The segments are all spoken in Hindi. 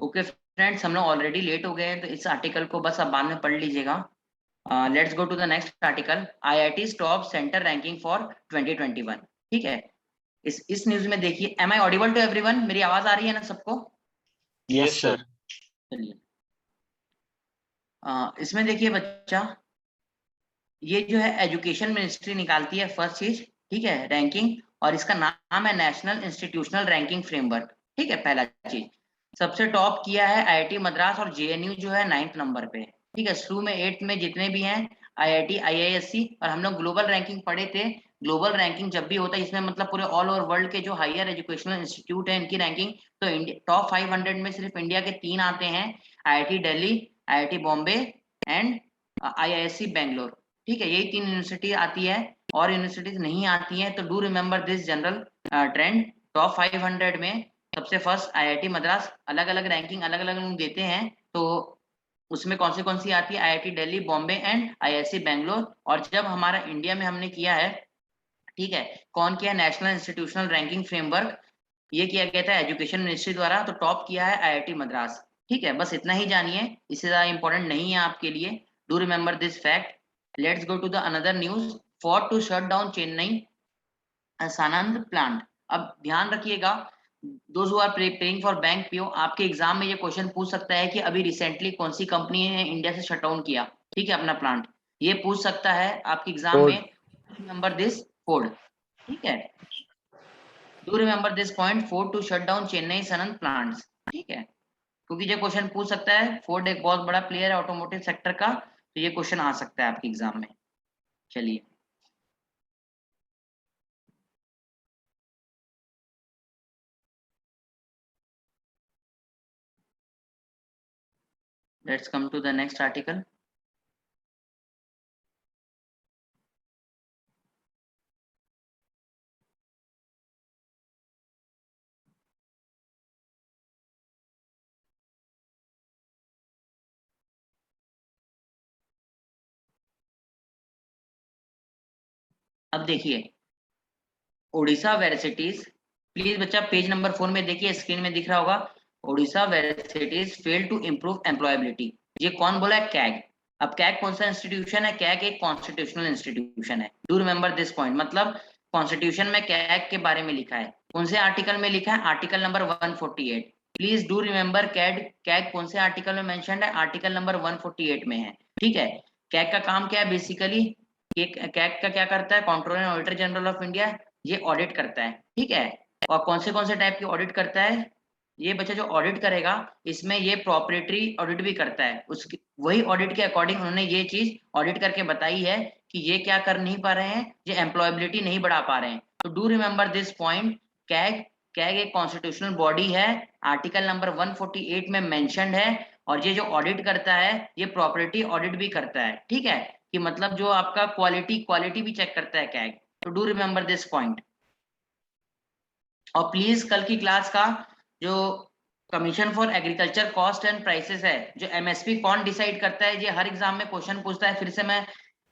ओके फ्रेंड्स, हम लोग ऑलरेडी लेट हो गए हैं, तो इस आर्टिकल को बस आप बाद में पढ़ लीजिएगा। Let's go to the next article, IIT top centre ranking for 2021। ठीक है, इस न्यूज में देखिए, am I audible to everyone? मेरी आवाज आ रही है ना सबको? Yes sir. चलिए, इसमें देखिए बच्चा, ये जो है एजुकेशन मिनिस्ट्री निकालती है फर्स्ट चीज, ठीक है, रैंकिंग, और इसका नाम है नेशनल इंस्टीट्यूशनल रैंकिंग फ्रेमवर्क। ठीक है, पहला चीज। सबसे टॉप किया है आईआईटी मद्रास, और जेएनयू जो है 9th नंबर पे। ठीक है, शुरू में 8th में जितने भी हैं आईआईटी आईआईएससी, और हम लोग ग्लोबल रैंकिंग पढ़े थे। ग्लोबल रैंकिंग जब भी होता है इसमें मतलब पूरे ऑल ओवर वर्ल्ड के जो हायर एजुकेशनल इंस्टीट्यूट है इनकी रैंकिंग, तो टॉप 500 में सिर्फ इंडिया के 3 आते हैं, IIT Delhi, IIT Bombay and IISc Bangalore. ठीक है, यही 3 यूनिवर्सिटी आती है, और यूनिवर्सिटीज नहीं आती हैं। तो do remember this general trend. Top 500 में सबसे फर्स्ट आईआईटी मद्रास, अलग अलग रैंकिंग अलग अलग लोग देते हैं, तो उसमें कौन सी आती है? IIT Delhi, Bombay and IISc Bangalore. और जब हमारा इंडिया में हमने किया है, ठीक है, कौन किया? नेशनल इंस्टीट्यूशनल रैंकिंग फ्रेमवर्क, ये किया गया था एजुकेशन मिनिस्ट्री द्वारा, तो टॉप किया है आईआईटी मद्रास। ठीक है, बस इतना ही जानिए, इससे ज्यादा इंपॉर्टेंट नहीं है आपके लिए। Do remember this fact. Let's go to the another news, Ford to shut down Chennai Sanand plant. अब ध्यान रखिएगा, those who are preparing for bank PO, आपके एग्जाम में ये क्वेश्चन पूछ सकता है कि अभी रिसेंटली कौन सी कंपनी ने इंडिया से शट डाउन किया, ठीक है, अपना प्लांट। ये पूछ सकता है आपके एग्जाम में। Remember this Ford. ठीक है, do remember this point, Ford to shut down Chennai Sanand plants. ठीक है, क्योंकि ये क्वेश्चन पूछ सकता है, फोर्ड एक बहुत बड़ा प्लेयर है ऑटोमोटिव सेक्टर का, तो ये क्वेश्चन आ सकता है आपके एग्जाम में। चलिए, let's come to the next article. अब देखिए, ओडिशा वेरासिटीज, प्लीज बच्चा पेज नंबर 4 में देखिए, स्क्रीन में दिख रहा होगा, Odisha varsities fail to improve employability. ये कौन बोला है? कैग। अब कैग कौन सा इंस्टीट्यूशन है? कैग एक कॉन्स्टिट्यूशनल इंस्टीट्यूशन है। डू रिमेंबर दिस पॉइंट, मतलब कॉन्स्टिट्यूशन में कैग के बारे में लिखा है। कौन से आर्टिकल में लिखा है? Article number 148। Please do remember, CAG CAG कौन से आर्टिकल में मेंशन्ड है? आर्टिकल नंबर 148 में है। ठीक है, कैग का काम क्या है बेसिकली? कैग का क्या करता है? Controller and auditor general of India, ये ऑडिट करता है। ठीक है, और कौन से टाइप की ऑडिट करता है ये बच्चा? जो ऑडिट करेगा इसमें ये प्रॉपर्टी ऑडिट भी करता है, उसकी वही ऑडिट के अकॉर्डिंग उन्होंने ये चीज ऑडिट करके बताई है कि ये क्या कर नहीं पा रहे हैं, ये एम्प्लॉयबिलिटी नहीं बढ़ा पा रहे हैं। तो do remember this point, CAG CAG एक कॉन्स्टिट्यूशनल बॉडी है, आर्टिकल नंबर 148 में मेंशन्ड है, और ये जो ऑडिट करता है ये प्रॉपर्टी ऑडिट भी करता है। ठीक है, कि मतलब जो आपका क्वालिटी भी चेक करता है कैग। तो डू रिमेंबर दिस पॉइंट। और प्लीज कल की क्लास का जो commission for agriculture cost and prices है, जो एमएसपी कौन डिसाइड करता है, ये हर एग्जाम में क्वेश्चन पूछता है, फिर से मैं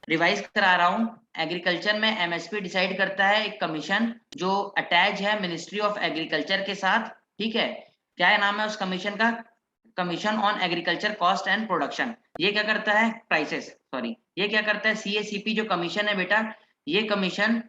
रिवाइज करा रहा हूँ। एग्रीकल्चर में एमएसपी डिसाइड करता है एक कमीशन, जो अटैच है मिनिस्ट्री ऑफ एग्रीकल्चर के साथ। ठीक है, क्या है नाम है उस कमीशन का? Commission on agriculture cost and production. ये क्या करता है? प्राइसेस, सॉरी, ये क्या करता है? सीएसीपी जो कमीशन है बेटा, ये कमीशन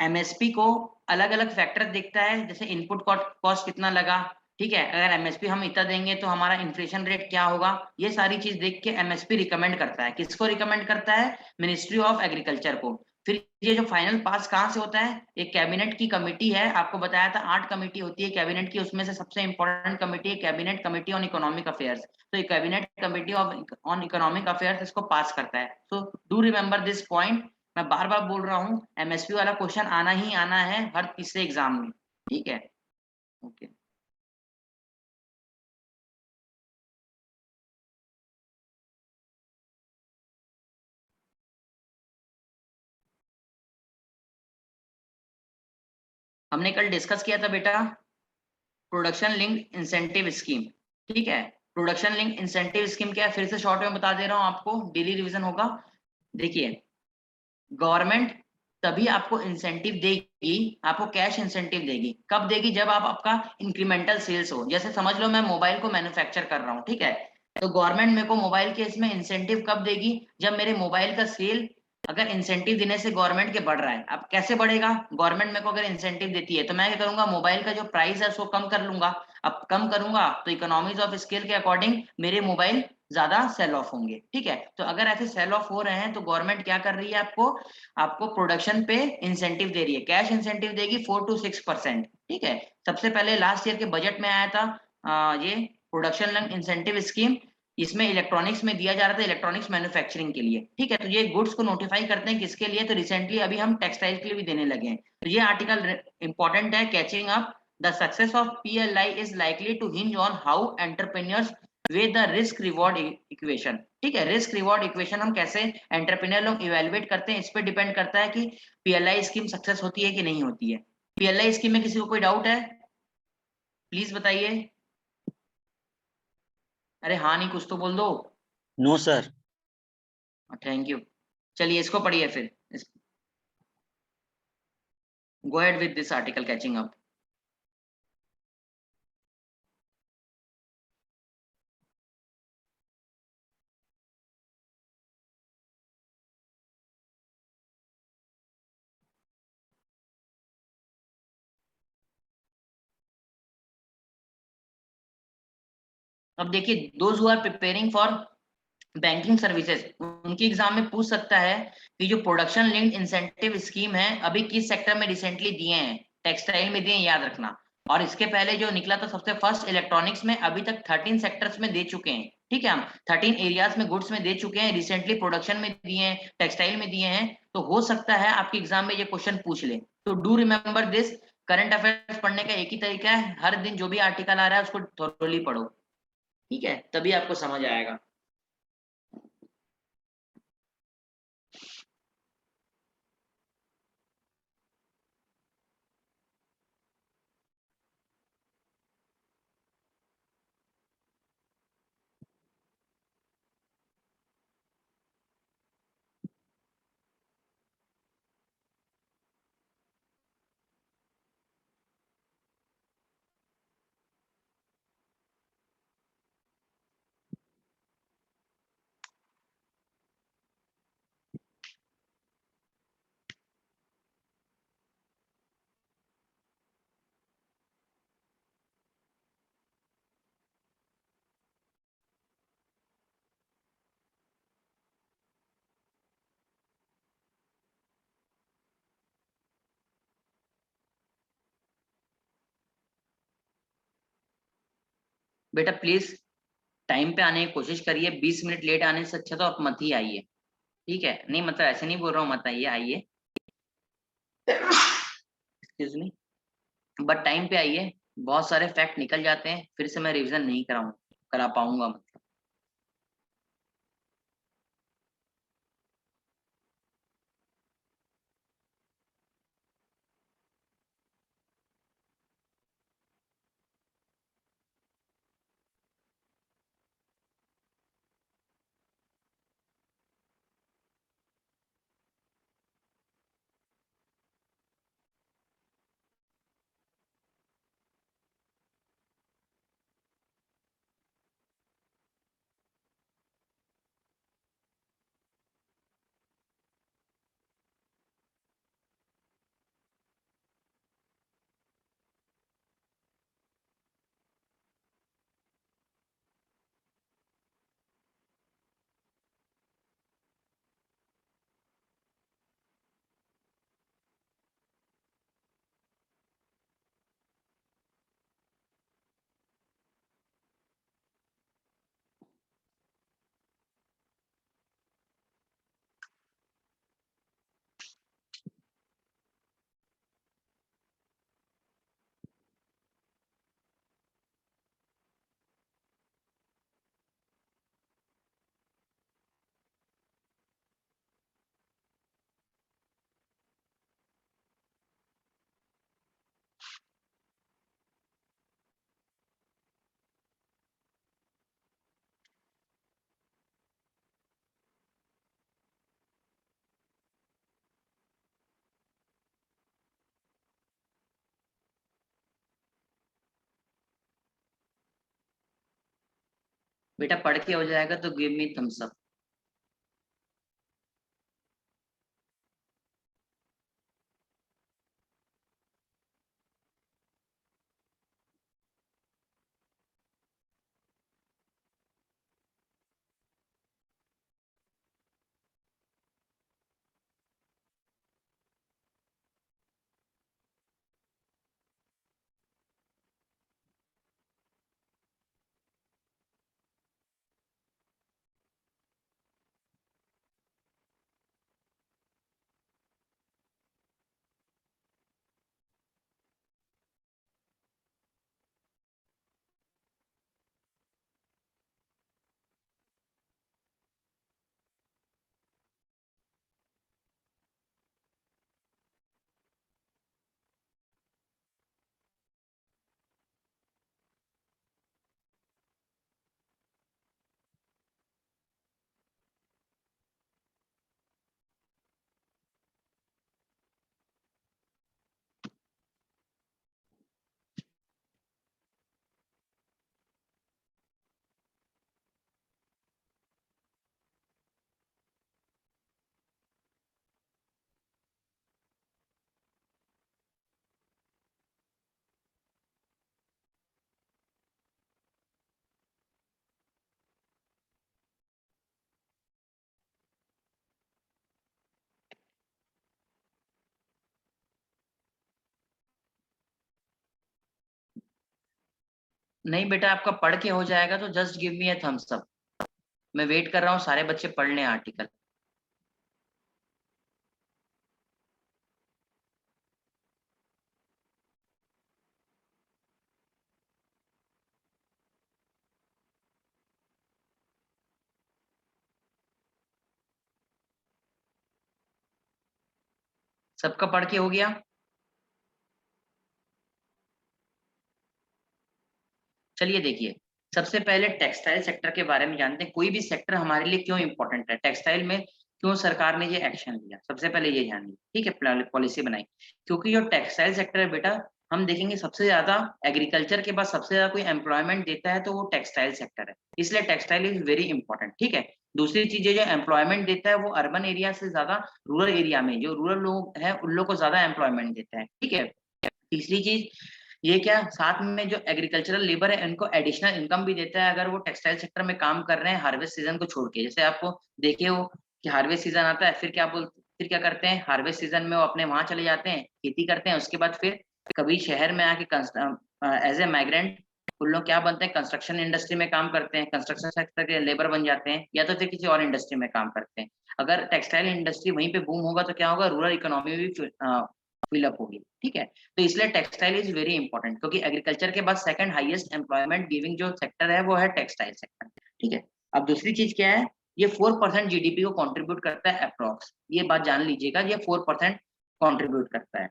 एमएसपी को अलग अलग फैक्टर देखता है, जैसे इनपुट कॉस्ट कितना लगा, ठीक है, अगर एमएसपी हम इतना देंगे तो हमारा इन्फ्लेशन रेट क्या होगा, ये सारी चीज देख के एमएसपी रिकमेंड करता है। किसको रिकमेंड करता है? मिनिस्ट्री ऑफ एग्रीकल्चर को। फिर ये जो फाइनल पास कहाँ से होता है? एक कैबिनेट की कमिटी है, आपको बताया था 8 कमेटी होती है कैबिनेट की, उसमें से सबसे इंपॉर्टेंट कमेटी है cabinet committee on economic affairs. तो ये cabinet committee on economic affairs इसको पास करता है। तो डू रिमेंबर दिस पॉइंट, मैं बार बार बोल रहा हूँ, एमएसपी वाला क्वेश्चन आना ही आना है हर तीसरे एग्जाम में। ठीक है, ओके। हमने कल डिस्कस किया था बेटा प्रोडक्शन लिंक इंसेंटिव स्कीम। ठीक है, प्रोडक्शन लिंक इंसेंटिव स्कीम क्या है, फिर से शॉर्ट में बता दे रहा हूँ आपको, डेली रिवीजन होगा। देखिए, गवर्नमेंट तभी आपको इंसेंटिव देगी, आपको कैश इंसेंटिव देगी। कब देगी? जब आप आपका इंक्रीमेंटल सेल्स हो। जैसे समझ लो मैं मोबाइल को मैन्युफैक्चर कर रहा हूँ, ठीक है, तो गवर्नमेंट मेरे को मोबाइल के इसमें इंसेंटिव कब देगी? जब मेरे मोबाइल का सेल, अगर इंसेंटिव देने से गवर्नमेंट के बढ़ रहा है। अब कैसे बढ़ेगा? गवर्नमेंट मेरे को अगर इंसेंटिव देती है तो मैं क्या करूंगा, मोबाइल का जो प्राइस है उसको कम कर लूंगा। अब कम करूंगा तो इकोनॉमीज ऑफ स्केल के अकॉर्डिंग मेरे मोबाइल ज्यादा सेल ऑफ होंगे, ठीक है। तो अगर ऐसे सेल ऑफ हो रहे हैं तो गवर्नमेंट क्या कर रही है, आपको आपको प्रोडक्शन पे इंसेंटिव दे रही है, कैश इंसेंटिव देगी 4 to 6%, ठीक है। सबसे पहले लास्ट ईयर के बजट में आया था ये प्रोडक्शन लिंक्ड इंसेंटिव स्कीम। इसमें इलेक्ट्रॉनिक्स में दिया जा रहा था, इलेक्ट्रॉनिक्स मैन्युफैक्चरिंग के लिए, ठीक है। तो ये गुड्स को नोटिफाई करते हैं किसके लिए, तो रिसेंटली अभी हम टेक्सटाइल के लिए भी देने लगे हैं। तो ये आर्टिकल इंपॉर्टेंट है, catching up the success of PLI is likely to hinge on how entrepreneurs weigh the risk reward equation, ठीक है। रिस्क रिवॉर्ड इक्वेशन हम कैसे एंटरप्रेन्योर लोग इवेलुएट करते हैं, इस पे डिपेंड करता है कि पीएलआई स्कीम सक्सेस होती है कि नहीं होती है। पीएलआई स्कीम में किसी को कोई डाउट है? प्लीज बताइए। अरे हाँ नहीं कुछ तो बोल दो। No sir. Thank you. चलिए इसको पढ़िए फिर। Go ahead with this article catching up. अब देखिए, those who are preparing for banking services, उनके एग्जाम में पूछ सकता है कि जो प्रोडक्शन लिंक्ड इंसेंटिव स्कीम है अभी किस सेक्टर में रिसेंटली दिए हैं। टेक्सटाइल में दिए हैं, याद रखना। और इसके पहले जो निकला था सबसे फर्स्ट इलेक्ट्रॉनिक्स में, अभी तक 13 सेक्टर्स में दे चुके हैं, ठीक है। हम 13 एरियाज में गुड्स में दे चुके हैं, रिसेंटली प्रोडक्शन में दिए हैं, टेक्सटाइल में दिए हैं। तो हो सकता है आपके एग्जाम में ये क्वेश्चन पूछ ले। तो do remember this. Current affairs पढ़ने का एक ही तरीका है, हर दिन जो भी आर्टिकल आ रहा है उसको थोरोली पढ़ो, ठीक है, तभी आपको समझ आएगा। बेटा प्लीज टाइम पे आने की कोशिश करिए, 20 मिनट लेट आने से अच्छा तो आप मत ही आइए, ठीक है। नहीं मतलब ऐसे नहीं बोल रहा हूँ मत आइए, आइए, एक्सक्यूज मी, बट टाइम पे आइए। बहुत सारे फैक्ट निकल जाते हैं, फिर से मैं रिवीजन नहीं कराऊँ करा पाऊंगा मतलब। बेटा पढ़ के हो जाएगा तो गिव मी थम्स अप। नहीं बेटा आपका पढ़ के हो जाएगा तो just give me a thumbs up. मैं वेट कर रहा हूँ सारे बच्चे पढ़ लें आर्टिकल। सबका पढ़ के हो गया? चलिए देखिए, सबसे पहले टेक्सटाइल सेक्टर के बारे में जानते हैं। कोई भी सेक्टर हमारे लिए क्यों इंपॉर्टेंट है, टेक्सटाइल में क्यों सरकार ने ये एक्शन लिया, सबसे पहले ये जानिए। ठीक है, पॉलिसी बनाई। क्योंकि जो टेक्सटाइल सेक्टर है बेटा, हम देखेंगे सबसे ज्यादा एग्रीकल्चर के बाद सबसे ज्यादा कोई एम्प्लॉयमेंट देता है तो वो टेक्सटाइल सेक्टर है, इसलिए टेक्सटाइल इज वेरी इंपॉर्टेंट। ठीक है। दूसरी चीजें जो एम्प्लॉयमेंट देता है वो अर्बन एरिया से ज्यादा रूरल एरिया में जो रूरल लोग हैं उन लोग को ज्यादा एम्प्लॉयमेंट देता है। ठीक है। तीसरी चीज ये क्या, साथ में जो एग्रीकल्चरल लेबर है इनको एडिशनल इनकम भी देता है अगर वो टेक्सटाइल सेक्टर में काम कर रहे हैं हार्वेस्ट सीजन को छोड़ के। जैसे आपको देखे हो कि हार्वेस्ट सीजन आता है, फिर क्या करते हैं, हार्वेस्ट सीजन में वो अपने वहां चले जाते हैं, खेती करते हैं, उसके बाद फिर कभी शहर में आके एज ए माइग्रेंट उन लोग क्या बनते हैं, कंस्ट्रक्शन इंडस्ट्री में काम करते हैं, कंस्ट्रक्शन सेक्टर के लेबर बन जाते हैं, या तो फिर किसी और इंडस्ट्री में काम करते हैं। अगर टेक्सटाइल इंडस्ट्री वहीं पे बूम होगा तो क्या होगा, रूरल इकोनॉमी भी फिलअप होगी। ठीक है। तो इसलिए टेक्सटाइल इज वेरी इंपॉर्टेंट, क्योंकि एग्रीकल्चर के बाद सेकंड हाईएस्ट एम्प्लॉयमेंट गिविंग जो सेक्टर है वो है टेक्सटाइल सेक्टर। ठीक है। अब दूसरी चीज क्या है, ये 4% जीडीपी को कंट्रीब्यूट करता है अप्रोक्स, ये बात जान लीजिएगा, ये 4% कंट्रीब्यूट करता है।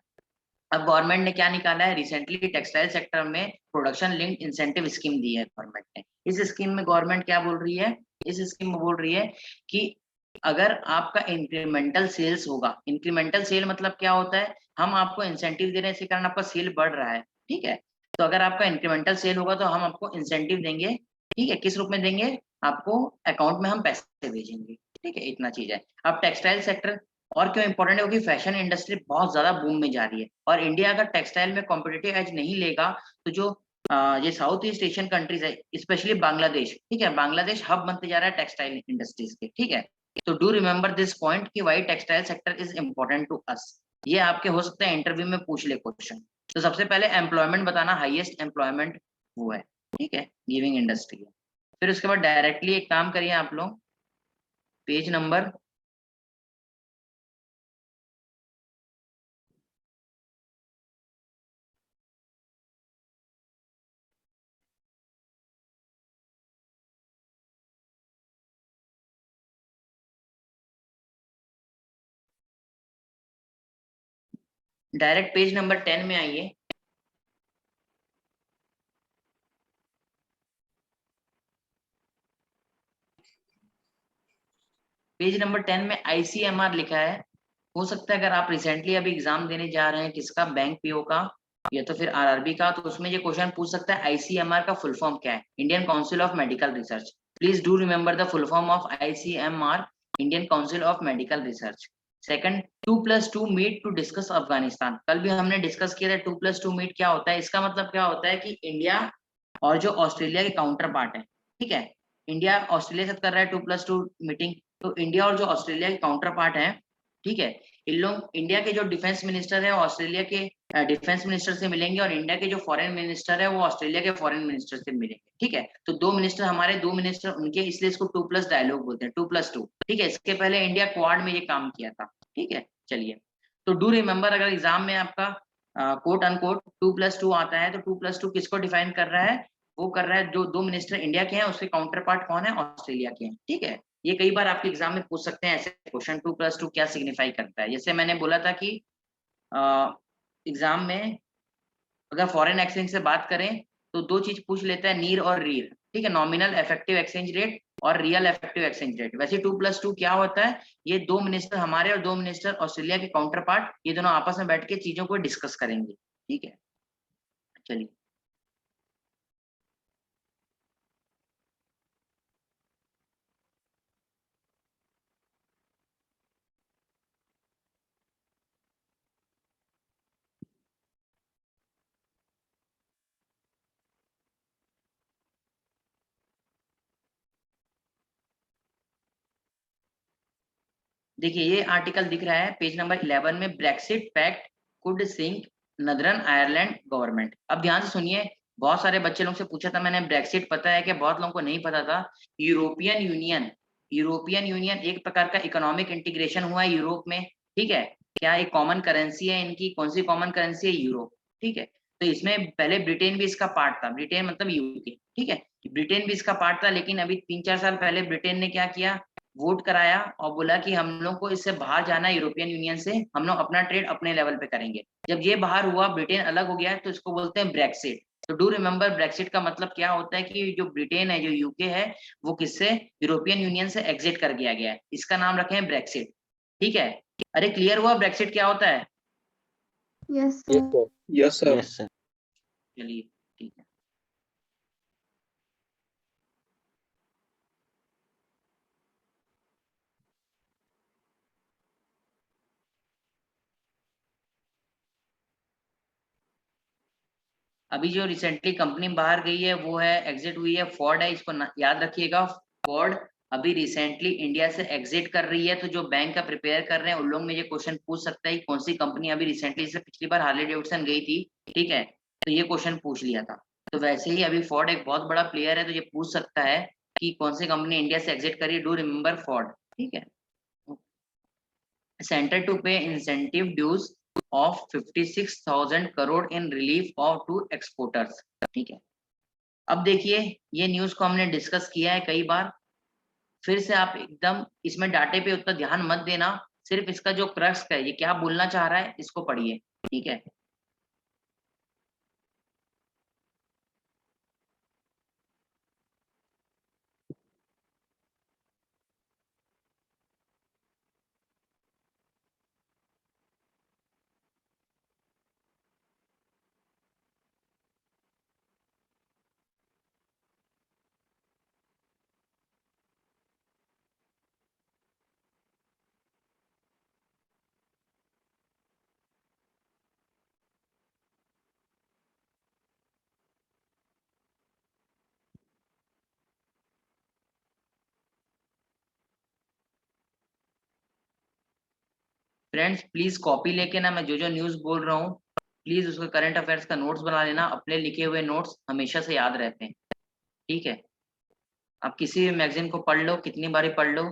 अब गवर्नमेंट ने क्या निकाला है रिसेंटली, टेक्सटाइल सेक्टर में प्रोडक्शन लिंक्ड इंसेंटिव स्कीम दी है गवर्नमेंट ने। इस स्कीम में गवर्नमेंट क्या बोल रही है, इस स्कीम में बोल रही है कि अगर आपका इंक्रीमेंटल सेल्स होगा, इंक्रीमेंटल सेल मतलब क्या होता है, हम आपको इंसेंटिव दे रहे हैं इसी कारण आपका सेल बढ़ रहा है। ठीक है। तो अगर आपका इंक्रीमेंटल सेल होगा तो हम आपको इंसेंटिव देंगे। ठीक है, किस रूप में देंगे, आपको अकाउंट में हम पैसे भेजेंगे। ठीक है, इतना चीज है। अब टेक्सटाइल सेक्टर और क्यों इंपॉर्टेंट है, क्योंकि फैशन इंडस्ट्री बहुत ज्यादा बूम में जा रही है, और इंडिया अगर टेक्सटाइल में कॉम्पिटिटिव एज नहीं लेगा तो जो ये साउथ ईस्ट एशियन कंट्रीज है, स्पेशली बांग्लादेश, ठीक है, बांग्लादेश हब बनते जा रहा है टेक्सटाइल इंडस्ट्रीज के। ठीक है। तो डू रिमेंबर दिस पॉइंट कि why textile sector is important to us. ये आपके हो सकता है इंटरव्यू में पूछ ले क्वेश्चन। तो सबसे पहले एम्प्लॉयमेंट बताना, हाईएस्ट एम्प्लॉयमेंट वो है। ठीक है, गिविंग इंडस्ट्री है। फिर उसके बाद डायरेक्टली एक काम करिए आप लोग, page number direct page number 10 में आइए। पेज नंबर 10 में आईसीएमआर लिखा है। हो सकता है अगर आप रिसेंटली अभी एग्जाम देने जा रहे हैं किसका, बैंक पीओ का या तो फिर आरआरबी का, तो उसमें ये क्वेश्चन पूछ सकता है आईसीएमआर का फुल फॉर्म क्या है, Indian council of medical research. Please do remember the full form of ICMR, Indian Council of Medical Research. Second, 2+2 meet to discuss Afghanistan. कल भी हमने डिस्कस किया था 2+2 मीट क्या होता है। इसका मतलब क्या होता है कि इंडिया और जो ऑस्ट्रेलिया के काउंटर पार्ट है, ठीक है, इंडिया ऑस्ट्रेलिया के साथ कर रहा है 2+2 मीटिंग, तो इंडिया और जो ऑस्ट्रेलिया के काउंटर पार्ट है, ठीक है, इन लोग, इंडिया के जो डिफेंस मिनिस्टर है ऑस्ट्रेलिया के डिफेंस मिनिस्टर से मिलेंगे और इंडिया के जो फॉरेन मिनिस्टर है वो ऑस्ट्रेलिया के फॉरेन मिनिस्टर से मिलेंगे, ठीक है। तो दो मिनिस्टर हमारे, दो मिनिस्टर उनके, इसलिए इसको 2+ डायलॉग बोलते हैं, 2+2, ठीक है। इसके पहले इंडिया क्वाड में ये काम किया था, ठीक है। चलिए, तो डू रिमेम्बर, अगर एग्जाम में आपका कोट अनकोट 2+2 आता है तो 2+2 किसको डिफाइन कर रहा है, वो कर रहा है जो दो मिनिस्टर इंडिया के हैं उसके काउंटर पार्ट कौन है, ऑस्ट्रेलिया के हैं, ठीक है। ये कई बार आपके एग्जाम में पूछ सकते हैं ऐसे क्वेश्चन, 2+2 क्या सिग्निफाई करता है। जैसे मैंने बोला था कि एग्जाम में अगर फॉरेन एक्सचेंज से बात करें तो दो चीज पूछ लेता है, नीर और रीर, ठीक है, नॉमिनल इफेक्टिव एक्सचेंज रेट और रियल इफेक्टिव एक्सचेंज रेट। वैसे 2+2 क्या होता है, ये दो मिनिस्टर हमारे और दो मिनिस्टर ऑस्ट्रेलिया के काउंटर पार्ट, ये दोनों आपस में बैठ के चीजों को डिस्कस करेंगे, ठीक है। चलिए, देखिए ये आर्टिकल दिख रहा है पेज नंबर 11 में, Brexit pact could sink Northern Ireland government. अब ध्यान से सुनिए, बहुत सारे बच्चे लोग से पूछा था मैंने, ब्रेक्सिट पता है कि बहुत लोगों को नहीं पता था। यूरोपियन यूनियन, यूरोपियन यूनियन एक प्रकार का इकोनॉमिक इंटीग्रेशन हुआ है यूरोप में, ठीक है। क्या एक कॉमन करेंसी है इनकी, कौन सी कॉमन करेंसी है, यूरो, ठीक है। तो इसमें पहले ब्रिटेन भी इसका पार्ट था, ब्रिटेन मतलब यूके, ठीक है, ब्रिटेन भी इसका पार्ट था, लेकिन अभी 3-4 साल पहले ब्रिटेन ने क्या किया, वोट कराया और बोला कि हम लोग को इससे बाहर जाना है, यूरोपियन यूनियन से, हम लोग अपना ट्रेड अपने लेवल पे करेंगे। जब ये बाहर हुआ, ब्रिटेन अलग हो गया है, तो इसको बोलते हैं ब्रेक्सिट। तो डू रिमेम्बर, ब्रेक्सिट का मतलब क्या होता है कि जो ब्रिटेन है, जो यूके है, वो किससे, यूरोपियन यूनियन से एग्जिट कर दिया गया है, इसका नाम रखे हैं ब्रेक्सिट, ठीक है। अरे क्लियर हुआ ब्रेक्सिट क्या होता है? Yes sir. Yes sir. Yes sir. चलिए, ठीक है। अभी जो रिसेंटली कंपनी बाहर गई है वो है, एग्जिट हुई है, फोर्ड है, इसको याद रखिएगा। फोर्ड अभी रिसेंटली इंडिया से एग्जिट कर रही है, तो जो बैंक का प्रिपेयर कर रहे हैं उन लोग में ये क्वेश्चन पूछ सकता है कि कौन सी कंपनी अभी रिसेंटली से, पिछली बार हार्ले डेविडसन गई थी, ठीक है, तो ये क्वेश्चन पूछ लिया था। तो वैसे ही अभी फोर्ड एक बहुत बड़ा प्लेयर है, तो ये पूछ सकता है कि कौन सी कंपनी इंडिया से एग्जिट करी, डू रिमेम्बर फोर्ड, ठीक है। Centre to pay incentive dues of 56,000 crore in relief of to exporters, ठीक है। अब देखिए, ये न्यूज को हमने डिस्कस किया है कई बार, फिर से आप एकदम इसमें डाटे पे उतना ध्यान मत देना, सिर्फ इसका जो क्रक्स है, ये क्या बोलना चाह रहा है, इसको पढ़िए, ठीक है। फ्रेंड्स प्लीज कॉपी लेके ना, मैं जो जो न्यूज बोल रहा हूँ, प्लीज उसका करंट अफेयर्स का नोट्स बना लेना, अपने लिखे हुए नोट्स हमेशा से याद रहते हैं, ठीक है। आप किसी भी मैगजीन को पढ़ लो, कितनी बारी पढ़ लो,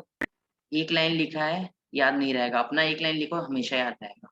एक लाइन लिखा है याद नहीं रहेगा, अपना एक लाइन लिखो हमेशा याद रहेगा।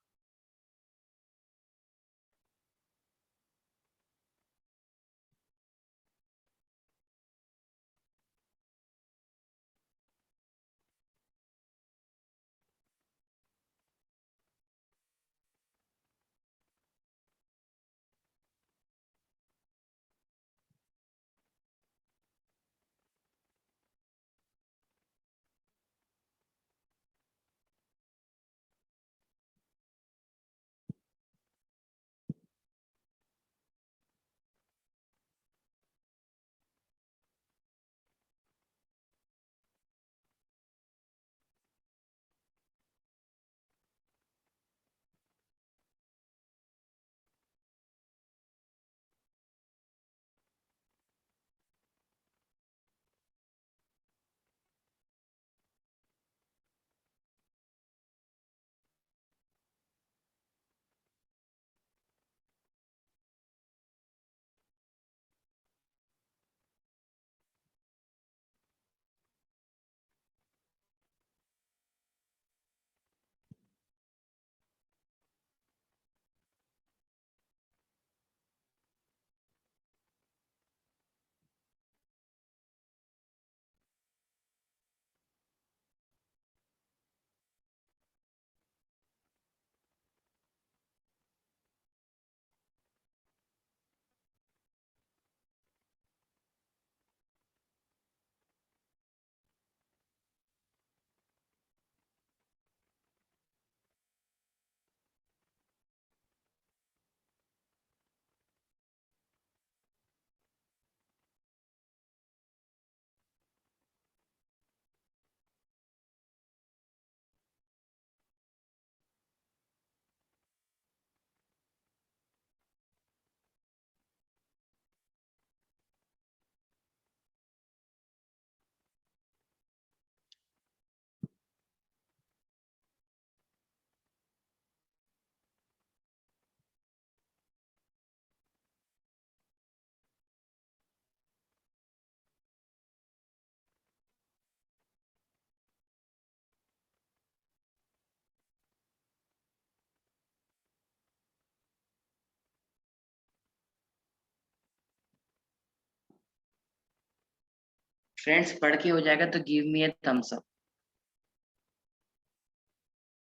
फ्रेंड्स पढ़ के हो जाएगा तो गिव मी ए थम्स अप।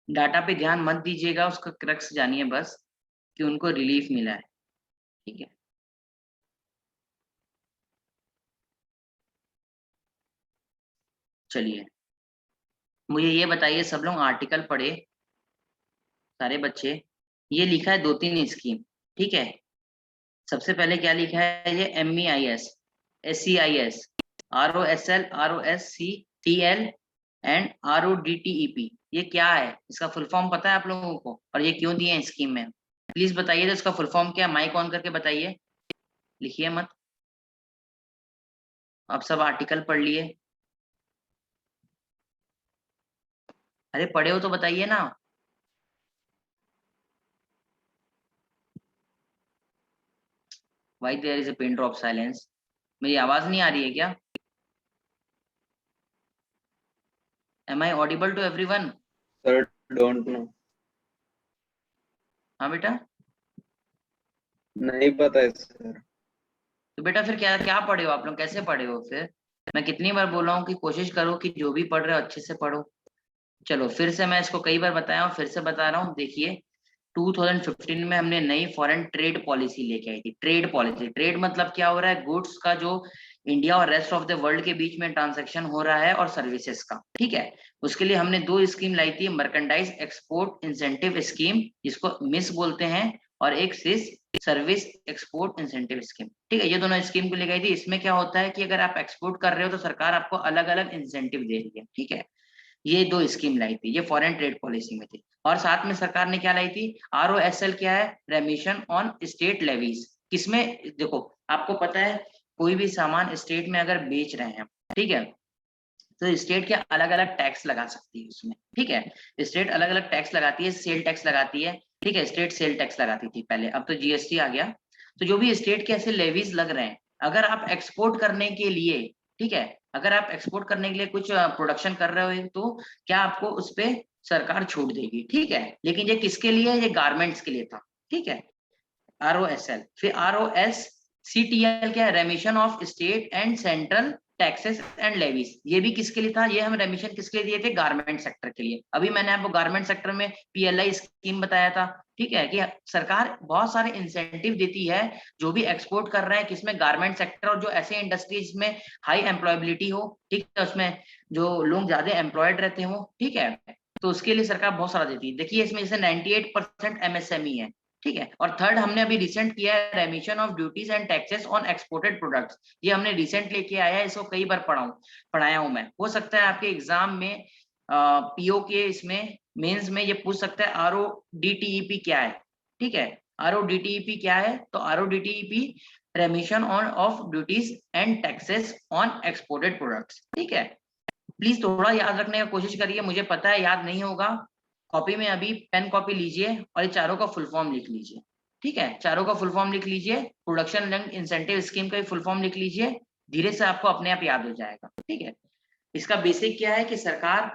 डाटा पे ध्यान मत दीजिएगा, उसका क्रक्स जानिए बस कि उनको रिलीफ मिला है, ठीक है। चलिए मुझे ये बताइए, सब लोग आर्टिकल पढ़े सारे बच्चे। ये लिखा है 2-3 स्कीम, ठीक है। सबसे पहले क्या लिखा है, ये MEIS, SCIS, ROSL, ROSCTL and RODTEP। ये क्या है, इसका फुल फॉर्म पता है आप लोगों को, और ये क्यों दिए हैं स्कीम में? प्लीज बताइए, तो इसका फुल फॉर्म क्या है? माइक ऑन करके बताइए, लिखिए मत। अब सब आर्टिकल पढ़ लिए? अरे पढ़े हो तो बताइए ना। Why there is a pin drop silence? मेरी आवाज नहीं आ रही है क्या? Am I audible to everyone? Sir, don't know. हाँ बेटा, नहीं पता है सर। तो बेटा फिर क्या क्या पढ़े हो आप लोग, कैसे पढ़े हो फिर? मैं कितनी बार बोल रहा हूँ कि कोशिश करो कि जो भी पढ़ रहे हो अच्छे से पढ़ो। चलो फिर से मैं इसको कई बार बताया हूँ, फिर से बता रहा हूँ, देखिए 2015 में हमने नई फॉरेन ट्रेड पॉलिसी लेके आई थी। ट्रेड पॉलिसी, ट्रेड मतलब क्या हो रहा है, गुड्स का जो इंडिया और रेस्ट ऑफ द वर्ल्ड के बीच में ट्रांजैक्शन हो रहा है, और सर्विसेज का, ठीक है। उसके लिए हमने 2 स्कीम लाई थी, मर्केंडाइज एक्सपोर्ट इंसेंटिव स्कीम, जिसको मिस बोलते हैं, और एक सिस सर्विस एक्सपोर्ट इंसेंटिव स्कीम, ठीक है। ये दोनों स्कीम को लेके आई थी। इसमें क्या होता है कि अगर आप एक्सपोर्ट कर रहे हो तो सरकार आपको अलग अलग इंसेंटिव दे रही है, ठीक है। ये 2 स्कीम लाई थी, ये फॉरेन ट्रेड पॉलिसी में थी। और साथ में सरकार ने क्या लाई थी, ROSL क्या है, रेमिशन ऑन स्टेट लेवीज। किसमें, देखो आपको पता है, कोई भी सामान स्टेट में अगर बेच रहे हैं, ठीक है, तो स्टेट के अलग अलग टैक्स लगा सकती है उसमें, ठीक है। स्टेट अलग अलग टैक्स लगाती है, सेल टैक्स लगाती है, ठीक है। स्टेट सेल टैक्स लगाती थी पहले, अब तो GST आ गया। तो जो भी स्टेट के ऐसे लेवीज लग रहे हैं, अगर आप एक्सपोर्ट करने के लिए, ठीक है, अगर आप एक्सपोर्ट करने के लिए कुछ प्रोडक्शन कर रहे हो, तो क्या आपको उस पे सरकार छूट देगी, ठीक है। लेकिन ये किसके लिए, ये गारमेंट्स के लिए था, ठीक है। ROSL, फिर ROSCTL क्या है, रेमिशन of state and central taxes and levies. ये भी किसके लिए था, ये हम रेमिशन किसके लिए दिए थे, गारमेंट सेक्टर के लिए। अभी मैंने आपको गारमेंट सेक्टर में PLI स्कीम बताया था, ठीक है, कि सरकार बहुत सारे इंसेंटिव देती है जो भी एक्सपोर्ट कर रहे हैं, किसमें, गारमेंट सेक्टर, और जो ऐसे इंडस्ट्रीज में हाई एम्प्लॉयबिलिटी हो, ठीक है, उसमें जो लोग ज्यादा एम्प्लॉयड रहते हो, ठीक है, तो उसके लिए सरकार बहुत सारा देती है। देखिए इसमें जैसे 98% MSME है, ठीक है। और थर्ड हमने अभी रिसेंट किया है, रेमिशन of duties and taxes on exported products. ये हमने रिसेंट लेके आया है, इसको कई बार पढ़ाया हूं मैं। हो सकता है आपके एग्जाम में PO के इसमें मेंस में ये पूछ सकता है, RODTEP क्या है, ठीक है। RODTEP क्या है, तो RODTEP रेमिशन on off duties and taxes on exported products, ठीक है। प्लीज थोड़ा याद रखने का कोशिश करिए, मुझे पता है याद नहीं होगा। कॉपी में अभी पेन कॉपी लीजिए और ये चारों का फुल फॉर्म लिख लीजिए, ठीक है। चारों का फुल फॉर्म लिख लीजिए, प्रोडक्शन लिंक्ड इंसेंटिव स्कीम का भी फुल फॉर्म लिख लीजिए, धीरे से आपको अपने आप याद हो जाएगा, ठीक है। इसका बेसिक क्या है कि सरकार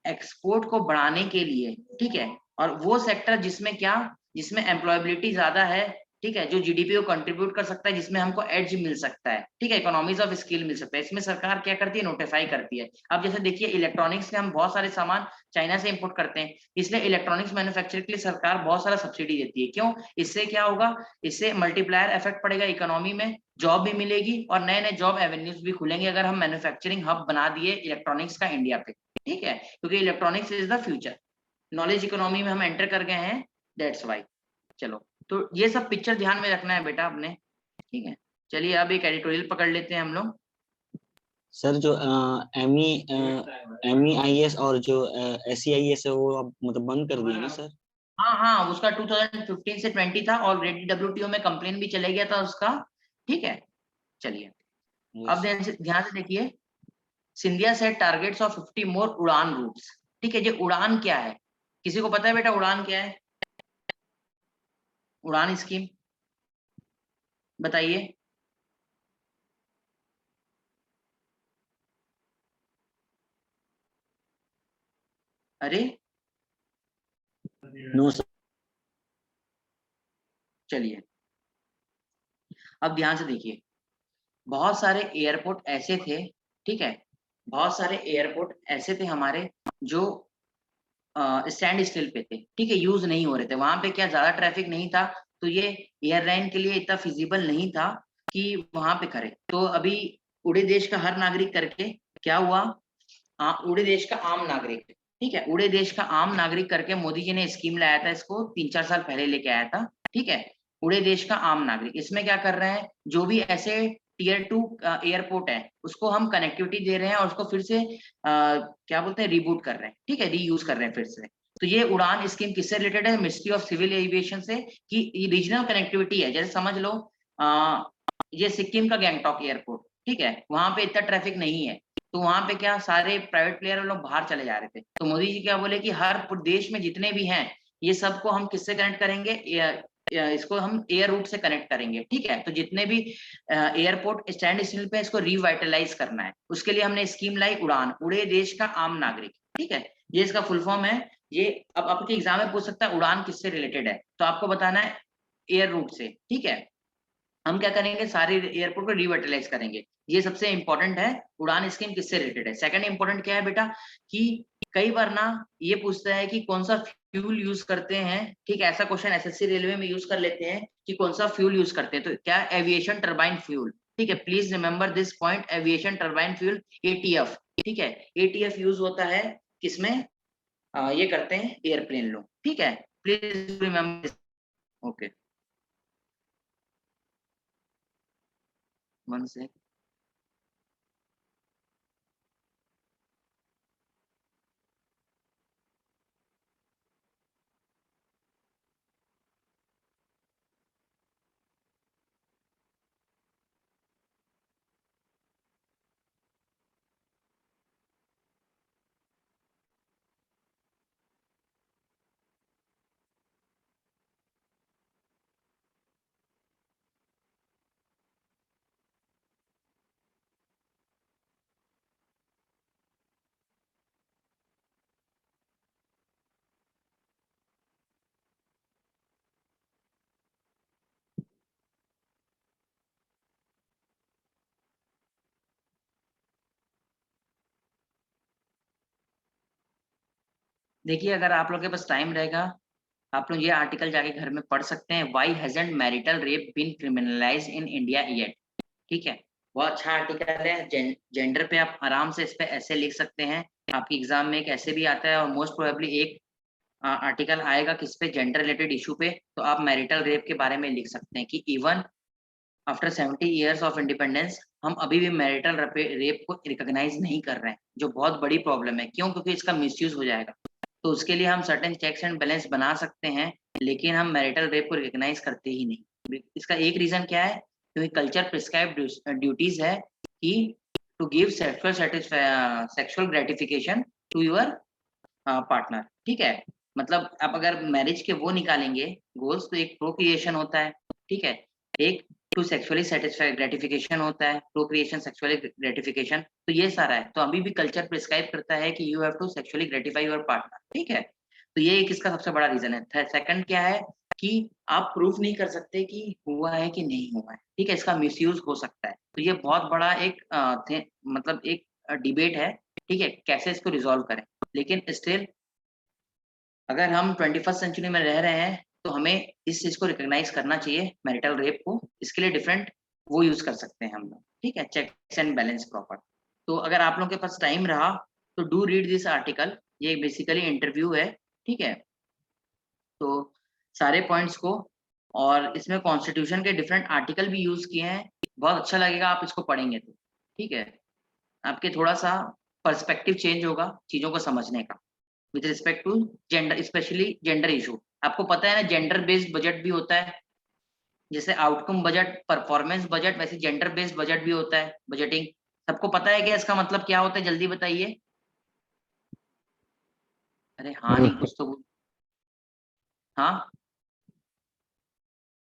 एक्सपोर्ट को बढ़ाने के लिए, ठीक है, और वो सेक्टर जिसमें क्या, जिसमें एम्प्लॉयबिलिटी ज्यादा है, ठीक है, जो GDP को कंट्रीब्यूट कर सकता है, जिसमें हमको एड्ज मिल सकता है, ठीक है, इकोनॉमीज ऑफ स्किल मिल सकता है, इसमें सरकार क्या करती है, नोटिफाई करती है। अब जैसे देखिए इलेक्ट्रॉनिक्स के हम बहुत सारे सामान चाइना से इंपोर्ट करते हैं, इसलिए इलेक्ट्रॉनिक्स मैन्युफैक्चर के लिए सरकार बहुत सारा सब्सिडी देती है। क्यों? इससे क्या होगा, इससे मल्टीप्लायर इफेक्ट पड़ेगा इकोनॉमी में, जॉब भी मिलेगी और नए नए जॉब एवेन्यूज भी खुलेंगे, अगर हम मैन्युफैक्चरिंग हब बना दिए इलेक्ट्रॉनिक्स का इंडिया पे, ठीक है, क्योंकि electronics is the future, knowledge economy में हम एंटर कर गए हैं, दैट्स वाई। चलो तो ये सब पिक्चर ध्यान में रखना है बेटा आपने, ठीक है। चलिए अब एक एडिटोरियल पकड़ लेते हैं हम लोग। सर जो MEIS और जो SCIS है वो अब मतलब बंद कर दिए ना सर? हाँ हाँ, उसका 2015 से 20 था, ऑलरेडी WTO में कंप्लेन भी चले गया था उसका, ठीक है। चलिए अब ध्यान से देखिए, सिंधिया सेट टारगेट्स ऑफ 50 मोर उड़ान रूट्स, ठीक है। ये उड़ान क्या है, किसी को पता है बेटा उड़ान क्या है? उड़ान स्कीम बताइए। अरे नो सर। चलिए अब ध्यान से देखिए, बहुत सारे एयरपोर्ट ऐसे थे, ठीक है। बहुत सारे एयरपोर्ट ऐसे थे हमारे जो स्टैंड स्टिल पे थे, ठीक है, यूज नहीं हो रहे थे, वहां पे क्या ज्यादा ट्रैफिक नहीं था, तो ये एयरलाइन के लिए इतना फिजिबल नहीं था कि वहां पे करे। तो अभी उड़े देश का हर नागरिक करके क्या हुआ, उड़े देश का आम नागरिक, ठीक है, उड़े देश का आम नागरिक करके मोदी जी ने स्कीम लाया था, इसको 3-4 साल पहले लेके आया था, ठीक है। उड़े देश का आम नागरिक, इसमें क्या कर रहे हैं, जो भी ऐसे टीयर 2 एयरपोर्ट है उसको हम कनेक्टिविटी दे रहे हैं और उसको फिर से क्या बोलते हैं, रिबूट कर रहे हैं, ठीक है, रीयूज कर रहे हैं फिर से। तो ये उड़ान स्कीम किससे रिलेटेड है, मिनिस्ट्री ऑफ सिविल एविएशन से, कि रीजनल कनेक्टिविटी है। जैसे समझ लो ये सिक्किम का गैंगटॉक एयरपोर्ट, ठीक है, वहां पे इतना ट्रैफिक नहीं है, तो वहां पे क्या सारे प्राइवेट प्लेयर लोग बाहर चले जा रहे थे, तो मोदी जी क्या बोले कि हर देश में जितने भी हैं ये सबको हम किससे कनेक्ट करेंगे, इसको हम एयर रूट से कनेक्ट करेंगे, ठीक है। तो जितने भी एयरपोर्ट स्टैंड स्टिल पे इसको रिवाइटलाइज करना है, उसके लिए हमने स्कीम लाई उड़ान, उड़े देश का आम नागरिक, ठीक है, ये इसका फुल फॉर्म है। ये अब आपके एग्जाम में पूछ सकता है उड़ान किससे रिलेटेड है, तो आपको बताना है एयर रूट से, ठीक है। हम क्या करेंगे, सारे एयरपोर्ट को रिवर्टलाइज करेंगे, ये सबसे इंपॉर्टेंट है। उड़ान स्कीम किससे रिलेटेड है। सेकंड इंपॉर्टेंट क्या है बेटा, कि कई बार ना ये पूछता है कि कौन सा फ्यूल यूज करते हैं, ठीक है, ऐसा क्वेश्चन एसएससी रेलवे में यूज कर लेते हैं कि कौन सा फ्यूल यूज करते हैं, तो क्या, एविएशन टर्बाइन फ्यूल, ठीक है, please remember this point, aviation turbine fuel, ETF, ठीक है, एटीएफ यूज होता है किसमें, ये करते हैं एयरप्लेन लोग, ठीक है, प्लीज रिमेंबर, ओके, 1 सेकंड। देखिए अगर आप लोग के पास टाइम रहेगा, आप लोग ये आर्टिकल जाके घर में पढ़ सकते हैं, why hasn't marital rape been criminalised in India yet, ठीक है, बहुत अच्छा आर्टिकल है। जेंडर पे आप आराम से इस पे ऐसे लिख सकते हैं, आपके एग्जाम में एक ऐसे भी आता है, और मोस्ट प्रोबेबली एक आर्टिकल आएगा किस पे, जेंडर रिलेटेड इशू पे, तो आप मैरिटल रेप के बारे में लिख सकते हैं कि even after 70 years of independence हम अभी भी मैरिटल रेप को रिकॉग्नाइज नहीं कर रहे हैं, जो बहुत बड़ी प्रॉब्लम है। क्यों, क्योंकि इसका मिसयूज हो जाएगा, तो उसके लिए हम सर्टेन चेक्स एंड बैलेंस बना सकते हैं, लेकिन हम मैरिटल रेप को रिकॉग्नाइज करते ही नहीं। इसका एक रीजन क्या है, क्योंकि कल्चर प्रिस्क्राइब ड्यूटीज है कि to give sexual gratification to your partner, ठीक है। मतलब आप अगर मैरिज के वो निकालेंगे गोल्स, तो एक प्रोक्रिएशन होता है, ठीक है, एक टू सेक्सुअली सेटिस्फाई ग्रेटिफिकेशन होता है, प्रोक्रिएशन, सेक्सुअली ग्रेटिफिकेशन, तो ये सारा है। तो अभी भी कल्चर प्रिस्क्राइब करता है कि you have to sexually gratify your partner, ठीक है। तो ये एक इसका सबसे बड़ा रीजन है। सेकंड क्या है कि आप प्रूफ नहीं कर सकते कि हुआ है कि नहीं हुआ है, ठीक है, इसका मिसयूज हो सकता है। तो ये बहुत बड़ा एक मतलब एक डिबेट है, ठीक है, कैसे इसको रिजॉल्व करें। लेकिन स्टिल अगर हम 21st सेंचुरी में रह रहे हैं, तो हमें इस चीज को रिकॉग्नाइज करना चाहिए, मैरिटल रेप को। इसके लिए डिफरेंट वो यूज कर सकते हैं हम लोग, ठीक है, चेक्स एंड बैलेंस प्रॉपर। तो अगर आप लोगों के पास टाइम रहा तो डू रीड दिस आर्टिकल, ये बेसिकली इंटरव्यू है, ठीक है। तो सारे पॉइंट्स को, और इसमें कॉन्स्टिट्यूशन के डिफरेंट आर्टिकल भी यूज किए हैं, बहुत अच्छा लगेगा आप इसको पढ़ेंगे तो, ठीक है, आपके थोड़ा सा पर्सपेक्टिव चेंज होगा चीजों को समझने का with respect to gender, specially gender issue. आपको पता है ना, जेंडर बेस्ड बजट भी होता है, जैसे आउटकम बजट, परफॉर्मेंस बजट, वैसे जेंडर बेस्ड बजट भी होता है, बजटिंग। सबको पता है क्या इसका मतलब क्या होता है, जल्दी बताइए। अरे हाँ नहीं, कुछ तो हाँ,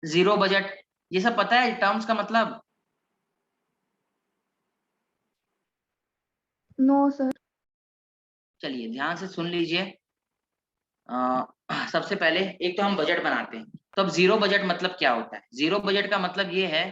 जीरो बजट, ये सब पता है टर्म्स का मतलब। No sir. चलिए ध्यान से सुन लीजिए। सबसे पहले एक तो हम बजट बनाते हैं, तो अब जीरो बजट मतलब क्या होता है। जीरो बजट का मतलब ये है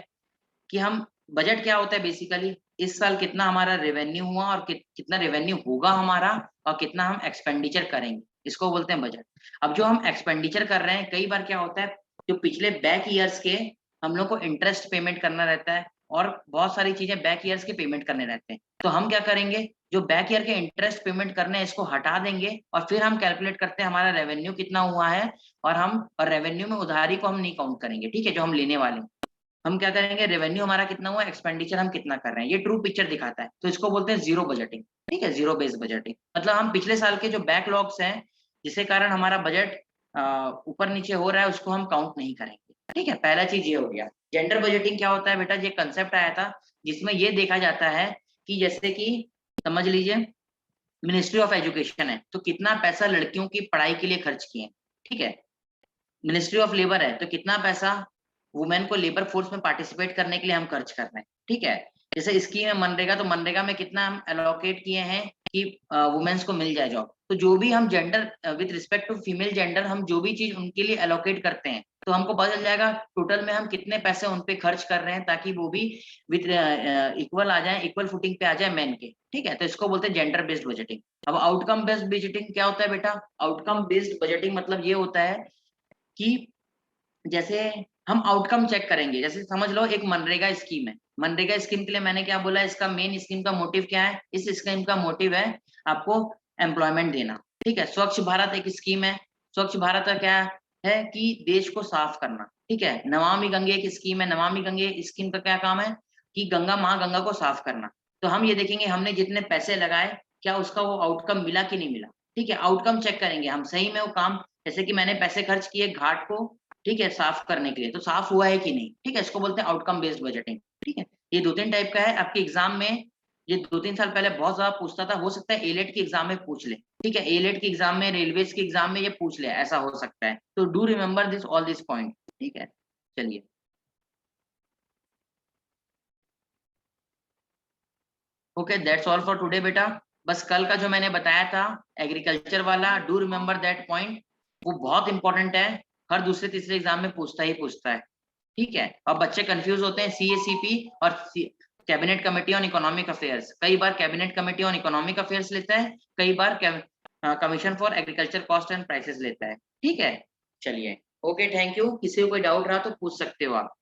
कि हम, बजट क्या होता है बेसिकली, इस साल कितना हमारा रेवेन्यू हुआ और कितना रेवेन्यू होगा हमारा और कितना हम एक्सपेंडिचर करेंगे, इसको बोलते हैं बजट। अब जो हम एक्सपेंडिचर कर रहे हैं, कई बार क्या होता है, जो पिछले बैक ईयर्स के हम लोग को इंटरेस्ट पेमेंट करना रहता है और बहुत सारी चीजें बैक ईयर्स के पेमेंट करने रहते हैं। तो हम क्या करेंगे, जो बैक ईयर के इंटरेस्ट पेमेंट करने हैं इसको हटा देंगे और फिर हम कैलकुलेट करते हैं हमारा रेवेन्यू कितना हुआ है, और रेवेन्यू में उधारी को हम नहीं काउंट करेंगे, ठीक है, जो हम लेने वाले हैं। हम क्या करेंगे, रेवेन्यू हमारा कितना हुआ, एक्सपेंडिचर हम कितना कर रहे हैं, ये ट्रू पिक्चर दिखाता है। तो इसको बोलते हैं जीरो बजटिंग, ठीक है, जीरो बेस्ड बजटिंग। मतलब हम पिछले साल के जो बैकलॉग्स हैं जिसके कारण हमारा बजट ऊपर नीचे हो रहा है उसको हम काउंट नहीं करेंगे, ठीक है। पहला चीज ये हो गया। जेंडर बजटिंग क्या होता है बेटा, ये कंसेप्ट आया था जिसमें ये देखा जाता है कि जैसे कि समझ लीजिए मिनिस्ट्री ऑफ एजुकेशन है तो कितना पैसा लड़कियों की पढ़ाई के लिए खर्च किए, ठीक है। मिनिस्ट्री ऑफ लेबर है तो कितना पैसा वुमेन को लेबर फोर्स में पार्टिसिपेट करने के लिए हम खर्च कर रहे हैं, ठीक है। जैसे स्कीम है मनरेगा, तो मनरेगा में कितना हम एलोकेट किए हैं कि वुमेन्स को मिल जाए जॉब। तो जो भी हम gender with respect to female gender हम जो भी चीज उनके लिए एलोकेट करते हैं तो हमको पता चल जाएगा टोटल में हम कितने पैसे उन पे खर्च कर रहे हैं ताकि वो भी विद इक्वल आ जाए, इक्वल फुटिंग पे आ जाए मैन के, ठीक है। तो इसको बोलते हैं जेंडर बेस्ड बजटिंग। अब आउटकम बेस्ड बजटिंग क्या होता है बेटा, आउटकम बेस्ड बजटिंग मतलब ये होता है कि जैसे हम आउटकम चेक करेंगे। जैसे समझ लो एक मनरेगा स्कीम है, मनरेगा स्कीम के लिए मैंने क्या बोला, इसका मेन स्कीम का मोटिव क्या है, इस स्कीम का मोटिव है आपको एम्प्लॉयमेंट देना, ठीक है। स्वच्छ भारत एक स्कीम है, स्वच्छ भारत का क्या है कि देश को साफ करना, ठीक है। नमामि गंगे एक स्कीम है, नमामि गंगे स्कीम का क्या काम है कि गंगा माँ गंगा को साफ करना। तो हम ये देखेंगे हमने जितने पैसे लगाए क्या उसका वो आउटकम मिला कि नहीं मिला, ठीक है। आउटकम चेक करेंगे हम सही में वो काम, जैसे कि मैंने पैसे खर्च किए घाट को, ठीक है, साफ करने के लिए, तो साफ हुआ है कि नहीं, ठीक है। इसको बोलते हैं आउटकम बेस्ड बजटिंग, ठीक है। ये दो तीन टाइप का है। आपके एग्जाम में ये 2-3 साल पहले बहुत ज्यादा पूछता था, हो सकता है एलेट की एग्जाम में पूछ ले, ठीक है। एलेट की एग्जाम में, रेलवेज की एग्जाम में ये पूछ ले, ऐसा हो सकता है। तो do remember this all this point, ठीक है। चलिए okay, that's all for today बेटा। बस कल का जो मैंने बताया था एग्रीकल्चर वाला, डू रिमेम्बर दैट पॉइंट, वो बहुत इंपॉर्टेंट है, हर दूसरे तीसरे एग्जाम में पूछता ही पूछता है, ठीक है। अब बच्चे कंफ्यूज होते हैं CACP और cabinet committee on economic affairs. कई बार cabinet committee on economic affairs लेता है, कई बार commission for agriculture cost and prices लेता है, ठीक है। चलिए ओके, थैंक यू। किसी को कोई डाउट रहा तो पूछ सकते हो आप।